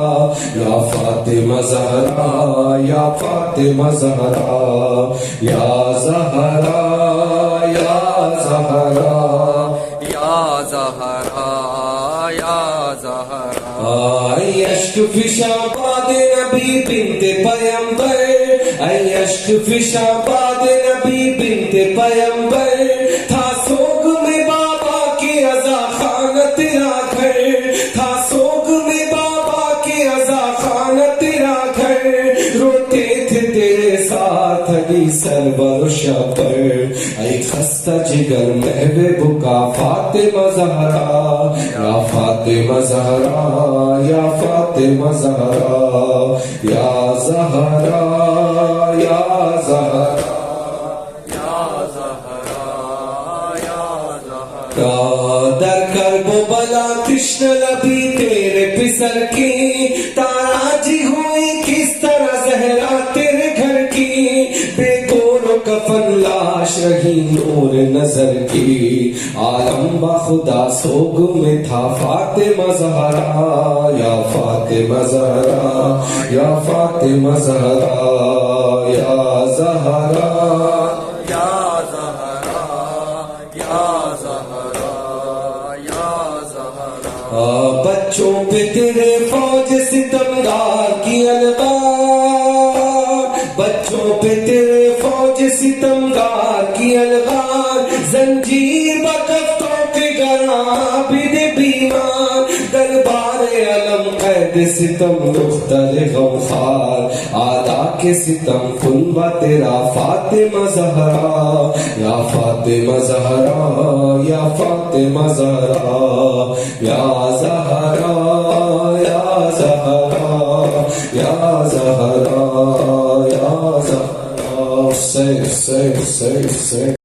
یا فاطمہ زہرا یا فاطمہ زہرا یا زہرا یا زہرا یا زہرا یا زہرا ای اشک فشاں باد نبی بنت پیمبر ای اشک فشاں باد نبی بنت پیمبر تھا سوگ میں بابا کی رضا خان تیرا گھر تھا سوگ میں بابا کی رضا خان تیرا گھر روتے تھے تیرے ساتھ علی سرور و شبر ای خستہ جگر محو بکا فاطمہ زہرا یا فاطمہ زہرا یا فاطمہ زہرا یا زہرا یا زہرا در کرب و بلا تشن لبی تیرے پسر کی تاراجی ہوئی کس طرح زہرا تیرے گھر کی بے گور و کفن لاش رہی نور نظر کی عالم با خدا سوگ میں تھا فاطمہ زہرا یا فاطمہ زہرا یا فاطمہ زہرا یا زہرا بچوں پہ تیرے فوج ستمگار کی الغار بچوں پہ تیرے فوج ستمگار کی الغار زنجیر بکفتوں کے گرام عابد بیمار دربار علم قید عہد ستم دختر غمخوار آدا کے ستم خنبہ تیرا فاطمہ زہرا یا فاطمہ زہرا یا فاطمہ زہرا یا زہرا یا زہرا یا زہرا یا زہرا سیف سیف سیف سیف